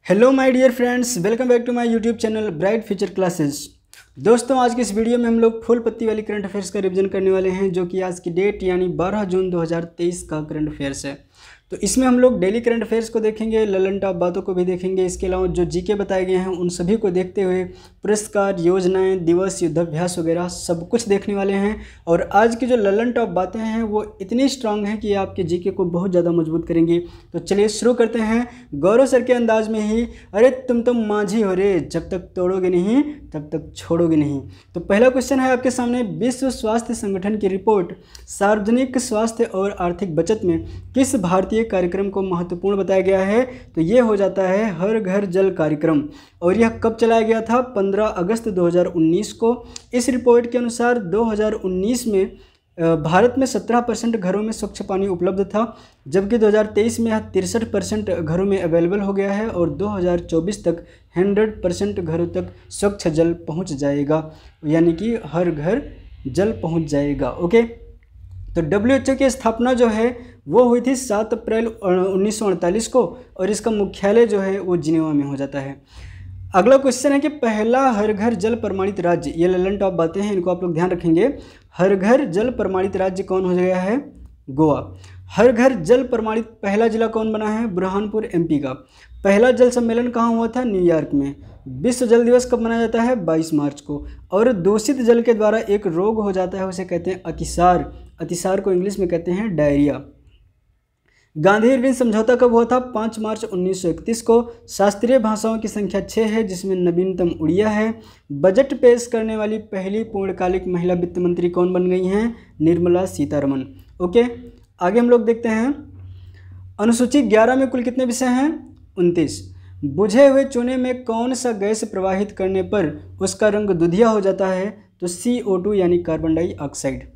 Hello my dear friends, welcome back to my YouTube channel bright future classes. दोस्तों, आज की इस video में हम लोग फुल पत्ती वाली करंट अफेयर्स का रिवीजन करने वाले हैं, जो कि आज की डेट यानी 12 जून 2023 का करंट अफेयर्स है। तो इसमें हम लोग डेली करंट अफेयर्स को देखेंगे, ललन टॉप बातों को भी देखेंगे। इसके अलावा जो जीके बताए गए हैं उन सभी को देखते हुए पुरस्कार, योजनाएं, दिवस, युद्धाभ्यास वगैरह सब कुछ देखने वाले हैं। और आज की जो ललन टॉप बातें हैं वो इतनी स्ट्रांग हैं कि आपके जीके को बहुत ज़्यादा मजबूत करेंगी। तो चलिए शुरू करते हैं गौरव सर के अंदाज में ही। अरे तुम तो माझी हो रे, जब तक तोड़ोगे नहीं तब तक छोड़ोगे नहीं। तो पहला क्वेश्चन है आपके सामने, विश्व स्वास्थ्य संगठन की रिपोर्ट सार्वजनिक स्वास्थ्य और आर्थिक बचत में किस भारतीय कार्यक्रम को महत्वपूर्ण बताया गया है? तो ये हो जाता है हर घर जल कार्यक्रम। और यह कब चलाया गया था? 15 अगस्त 2019 को। इस रिपोर्ट के अनुसार 2019 में भारत में 17% घरों में स्वच्छ पानी उपलब्ध था, जबकि 2023 में यह 63% घरों में अवेलेबल हो गया है और 2024 तक 100% घरों तक स्वच्छ जल पहुंच जाएगा, यानी कि हर घर जल पहुंच जाएगा। ओके, तो WHO की स्थापना जो है वो हुई थी 7 अप्रैल 1948 को, और इसका मुख्यालय जो है वो जिनेवा में हो जाता है। अगला क्वेश्चन है कि पहला हर घर जल प्रमाणित राज्य, ये ललन टॉप बातें हैं, इनको आप लोग ध्यान रखेंगे। हर घर जल प्रमाणित राज्य कौन हो गया है? गोवा। हर घर जल प्रमाणित पहला जिला कौन बना है? बुरहानपुर MP का। पहला जल सम्मेलन कहाँ हुआ था? न्यूयॉर्क में। विश्व जल दिवस कब मनाया जाता है? 22 मार्च को। और दूषित जल के द्वारा एक रोग हो जाता है, उसे कहते हैं अतिसार। अतिसार को इंग्लिश में कहते हैं डायरिया। गांधी इरविन समझौता कब हुआ था? 5 मार्च 1931 को। शास्त्रीय भाषाओं की संख्या 6 है, जिसमें नवीनतम उड़िया है। बजट पेश करने वाली पहली पूर्णकालिक महिला वित्त मंत्री कौन बन गई हैं? निर्मला सीतारमण। ओके, आगे हम लोग देखते हैं। अनुसूची 11 में कुल कितने विषय हैं? 29। बुझे हुए चूने में कौन सा गैस प्रवाहित करने पर उसका रंग दुधिया हो जाता है? तो CO2 यानी कार्बन डाइऑक्साइड।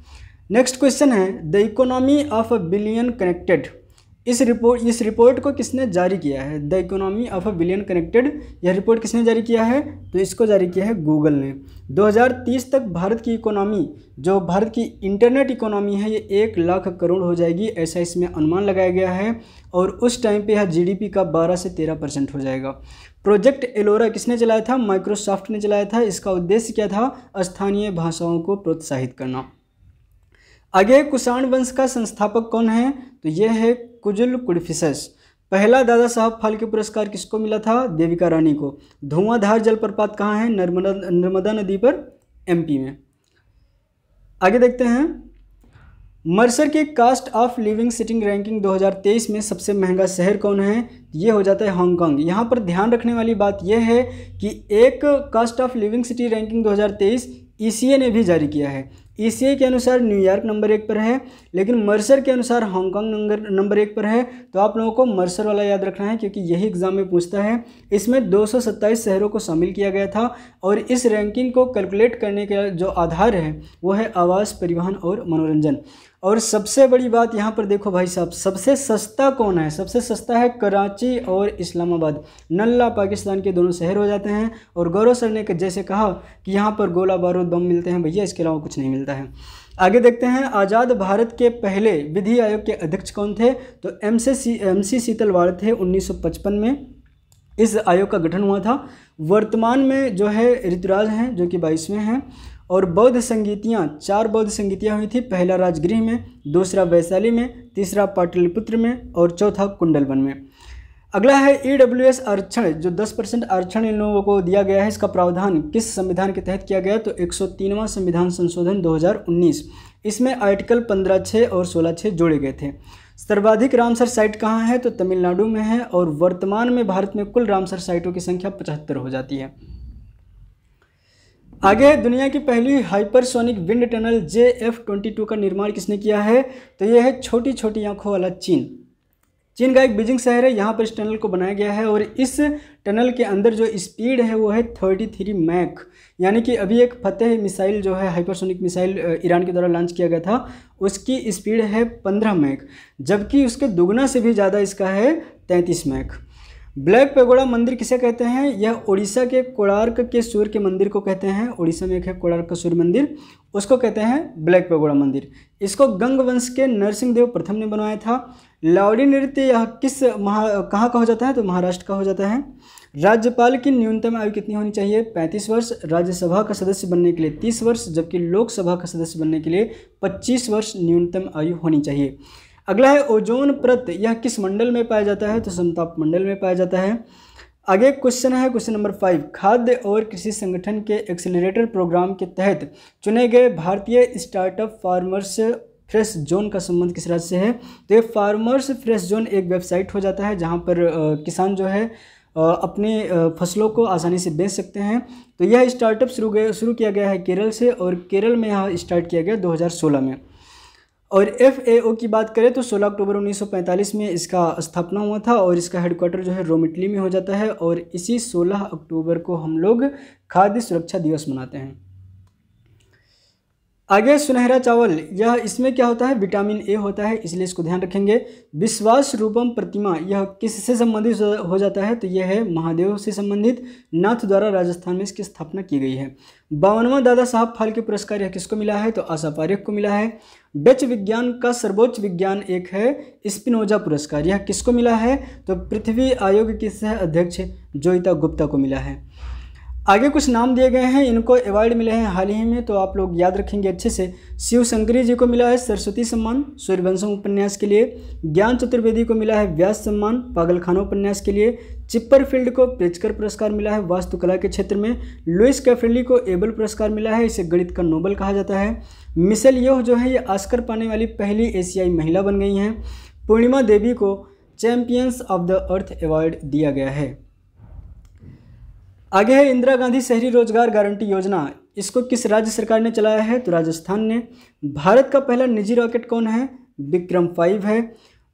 नेक्स्ट क्वेश्चन है, the economy of a billion connected. इस रिपोर्ट को किसने जारी किया है? The economy of a billion connected, यह रिपोर्ट किसने जारी किया है? तो इसको जारी किया है गूगल ने। 2030 तक भारत की इकोनॉमी, जो भारत की इंटरनेट इकोनॉमी है, ये 1 लाख करोड़ हो जाएगी, ऐसा इसमें अनुमान लगाया गया है। और उस टाइम पे यह GDP का 12 से 13% हो जाएगा। प्रोजेक्ट एलोरा किसने चलाया था? माइक्रोसॉफ्ट ने चलाया था। इसका उद्देश्य क्या था? स्थानीय भाषाओं को प्रोत्साहित करना। आगे, कुषाण वंश का संस्थापक कौन है? तो यह है कुजुल कुडफिसस। पहला दादा साहब फाल्के पुरस्कार किसको मिला था? देविका रानी को। धुआंधार जलप्रपात कहाँ है? नर्मदा नदी पर MP में। आगे देखते हैं, मर्सर की cost of living city ranking 2023 में सबसे महंगा शहर कौन है? ये हो जाता है हांगकांग। यहाँ पर ध्यान रखने वाली बात यह है कि एक cost of living city ranking 2023 ECA ने भी जारी किया है। ECA के अनुसार न्यूयॉर्क नंबर 1 पर है, लेकिन मर्सर के अनुसार हांगकांग नंबर 1 पर है। तो आप लोगों को मर्सर वाला याद रखना है, क्योंकि यही एग्जाम में पूछता है। इसमें 227 शहरों को शामिल किया गया था, और इस रैंकिंग को कैलकुलेट करने का जो आधार है वो है आवास, परिवहन और मनोरंजन। और सबसे बड़ी बात यहाँ पर देखो भाई साहब, सबसे सस्ता कौन है? सबसे सस्ता है कराची और इस्लामाबाद। नल्ला पाकिस्तान के दोनों शहर हो जाते हैं। और गौरव सर ने जैसे कहा कि यहाँ पर गोला बारूद बम मिलते हैं, भैया इसके अलावा कुछ नहीं मिलता है। आगे देखते हैं, आज़ाद भारत के पहले विधि आयोग के अध्यक्ष कौन थे? तो MC शीतलवाड़ थे 1955 में। इस आयोग का गठन हुआ था। वर्तमान में जो है ऋतुराज हैं, जो कि 22वें हैं। और बौद्ध संगीतियाँ, 4 बौद्ध संगीतियाँ हुई थी। पहला राजगृह में, दूसरा वैशाली में, तीसरा पाटलिपुत्र में और चौथा कुंडलवन में। अगला है EWS आरक्षण, जो 10% आरक्षण इन लोगों को दिया गया है। इसका प्रावधान किस संविधान के तहत किया गया? तो 103वां संविधान संशोधन 2019। इसमें आर्टिकल 15(6) और 16(6) जोड़े गए थे। सर्वाधिक रामसर साइट कहाँ है? तो तमिलनाडु में है। और वर्तमान में भारत में कुल रामसर साइटों की संख्या 75 हो जाती है। आगे, दुनिया की पहली हाइपरसोनिक विंड टनल JF-22 का निर्माण किसने किया है? तो यह है छोटी छोटी आंखों वाला चीन। चीन का एक बीजिंग शहर है, यहाँ पर इस टनल को बनाया गया है। और इस टनल के अंदर जो स्पीड है वो है 33 मैक, यानी कि अभी एक फतेह मिसाइल जो है, हाइपरसोनिक मिसाइल ईरान के द्वारा लॉन्च किया गया था, उसकी स्पीड है 15 मैक, जबकि उसके दुगना से भी ज़्यादा इसका है 33 मैक। ब्लैक पैगोडा मंदिर किसे कहते हैं? यह उड़ीसा के कोणार्क के सूर्य के मंदिर को कहते हैं। उड़ीसा में एक है कोणार्क का सूर्य मंदिर, उसको कहते हैं ब्लैक पैगोडा मंदिर। इसको गंग वंश के नरसिंह देव प्रथम ने बनवाया था। लावड़ी नृत्य यह कहाँ का हो जाता है? तो महाराष्ट्र का हो जाता है। राज्यपाल की न्यूनतम आयु कितनी होनी चाहिए? 35 वर्ष। राज्यसभा का सदस्य बनने के लिए 30 वर्ष, जबकि लोकसभा का सदस्य बनने के लिए 25 वर्ष न्यूनतम आयु होनी चाहिए। अगला है ओजोन परत, यह किस मंडल में पाया जाता है? तो समताप मंडल में पाया जाता है। आगे क्वेश्चन है क्वेश्चन नंबर 5, खाद्य और कृषि संगठन के एक्सेलरेटर प्रोग्राम के तहत चुने गए भारतीय स्टार्टअप फार्मर्स फ्रेश जोन का संबंध किस राज्य से है? तो ये फार्मर्स फ्रेश जोन एक वेबसाइट हो जाता है जहाँ पर किसान जो है अपने फसलों को आसानी से बेच सकते हैं। तो यह स्टार्टअप शुरू किया गया है केरल से, और केरल में यह स्टार्ट किया गया 2016 में। और FAO की बात करें तो 16 अक्टूबर 1945 में इसका स्थापना हुआ था, और इसका हेडक्वार्टर जो है रोम इटली में हो जाता है। और इसी 16 अक्टूबर को हम लोग खाद्य सुरक्षा दिवस मनाते हैं। आगे सुनहरा चावल, यह इसमें क्या होता है? विटामिन A होता है, इसलिए इसको ध्यान रखेंगे। विश्वास रूपम प्रतिमा, यह किससे संबंधित हो जाता है? तो यह है महादेव से संबंधित। नाथ द्वारा राजस्थान में इसकी स्थापना की गई है। 52वां दादा साहब फाल्के पुरस्कार यह किसको मिला है? तो आशा पारेख को मिला है। डच विज्ञान का सर्वोच्च विज्ञान एक है स्पिनोजा पुरस्कार, यह किसको मिला है? तो पृथ्वी आयोग के सह अध्यक्ष जोइता गुप्ता को मिला है। आगे कुछ नाम दिए गए हैं, इनको अवार्ड मिले हैं हाल ही में, तो आप लोग याद रखेंगे अच्छे से। शिव शंकरी जी को मिला है सरस्वती सम्मान सूर्यवंशम उपन्यास के लिए। ज्ञान चतुर्वेदी को मिला है व्यास सम्मान पागलखाना उपन्यास के लिए। चिप्परफील्ड को प्रिट्जकर पुरस्कार मिला है वास्तुकला के क्षेत्र में। लुइस कैफ्रेली को एबल पुरस्कार मिला है, इसे गणित का नोबेल कहा जाता है। मिशेल येह जो है ये ऑस्कर पाने वाली पहली एशियाई महिला बन गई हैं। पूर्णिमा देवी को champions of the earth award दिया गया है। आगे है इंदिरा गांधी शहरी रोजगार गारंटी योजना, इसको किस राज्य सरकार ने चलाया है? तो राजस्थान ने। भारत का पहला निजी रॉकेट कौन है? विक्रम 5 है।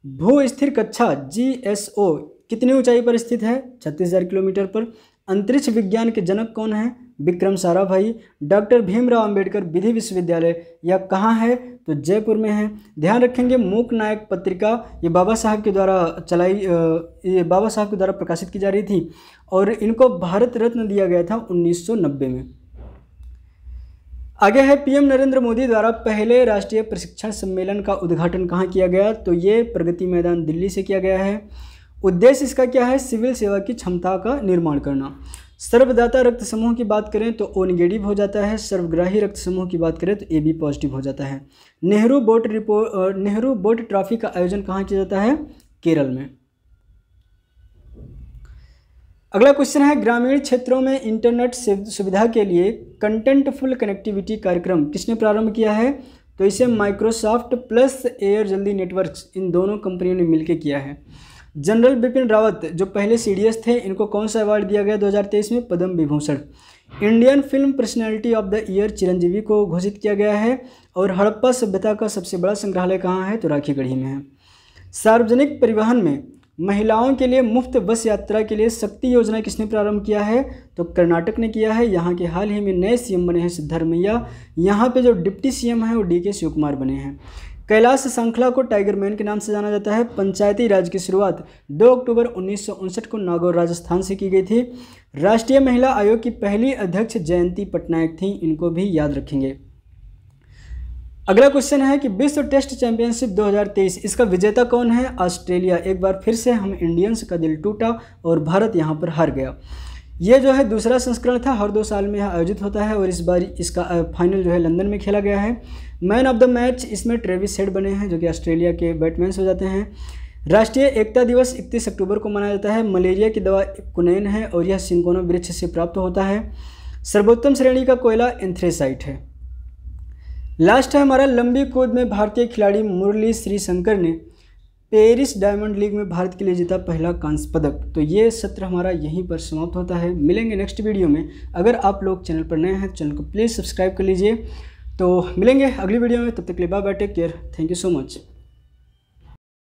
भू स्थिर कक्षा GSO कितनी ऊंचाई पर स्थित है? 36,000 किलोमीटर पर। अंतरिक्ष विज्ञान के जनक कौन है? विक्रम साराभाई। डॉक्टर भीमराव अंबेडकर विधि विश्वविद्यालय यह कहाँ है? तो जयपुर में है। ध्यान रखेंगे मूक नायक पत्रिका ये बाबा साहब के द्वारा प्रकाशित की जा रही थी, और इनको भारत रत्न दिया गया था 1990 में। आगे है PM नरेंद्र मोदी द्वारा पहले राष्ट्रीय प्रशिक्षण सम्मेलन का उद्घाटन कहाँ किया गया? तो ये प्रगति मैदान दिल्ली से किया गया है। उद्देश्य इसका क्या है? सिविल सेवा की क्षमता का निर्माण करना। सर्वदाता रक्त समूह की बात करें तो O नेगेटिव हो जाता है। सर्वग्राही रक्त समूह की बात करें तो AB पॉजिटिव हो जाता है। नेहरू बोट ट्रॉफी का आयोजन कहाँ किया जाता है? केरल में। अगला क्वेश्चन है ग्रामीण क्षेत्रों में इंटरनेट सुविधा के लिए कंटेंटफुल कनेक्टिविटी कार्यक्रम किसने प्रारंभ किया है? तो इसे माइक्रोसॉफ्ट प्लस एयर जल्दी नेटवर्क्स इन दोनों कंपनियों ने मिलकर किया है। जनरल बिपिन रावत जो पहले CDS थे, इनको कौन सा अवार्ड दिया गया 2023 में? Padma Vibhushan. Indian film personality of the year Chiranjeevi को घोषित किया गया है। और हड़प्पा सभ्यता का सबसे बड़ा संग्रहालय कहाँ है? तो राखीगढ़ी में है। सार्वजनिक परिवहन में महिलाओं के लिए मुफ्त बस यात्रा के लिए शक्ति योजना किसने प्रारंभ किया है? तो कर्नाटक ने किया है। यहाँ के हाल ही में नए CM बने हैं सिद्धारमैया। यहाँ पे जो डिप्टी CM है वो DK शिव कुमार बने हैं। कैलाश सांखला को टाइगर मैन के नाम से जाना जाता है। पंचायती राज की शुरुआत 2 अक्टूबर 1959 को नागौर राजस्थान से की गई थी। राष्ट्रीय महिला आयोग की पहली अध्यक्ष जयंती पटनायक थी, इनको भी याद रखेंगे। अगला क्वेश्चन है कि विश्व टेस्ट चैंपियनशिप 2023 इसका विजेता कौन है? ऑस्ट्रेलिया। एक बार फिर से हम इंडियंस का दिल टूटा और भारत यहाँ पर हार गया। ये जो है दूसरा संस्करण था, हर 2 साल में यह आयोजित होता है, और इस बार इसका फाइनल जो है लंदन में खेला गया है। मैन ऑफ द मैच इसमें ट्रेविस हेड बने हैं, जो कि ऑस्ट्रेलिया के बैट्समैन हो जाते हैं। राष्ट्रीय एकता दिवस 31 अक्टूबर को मनाया जाता है। मलेरिया की दवा कुनैन है, और यह सिंकोना वृक्ष से प्राप्त होता है। सर्वोत्तम श्रेणी का कोयला एंथ्रेसाइट है। लास्ट है हमारा लंबी कूद में भारतीय खिलाड़ी मुरली श्रीशंकर ने पेरिस डायमंड लीग में भारत के लिए जीता पहला कांस्य पदक। तो ये सत्र हमारा यहीं पर समाप्त होता है। मिलेंगे नेक्स्ट वीडियो में। अगर आप लोग चैनल पर नए हैं तो चैनल को प्लीज़ सब्सक्राइब कर लीजिए। तो मिलेंगे अगली वीडियो में, तब तक के लिए bye bye, take care, thank you so much.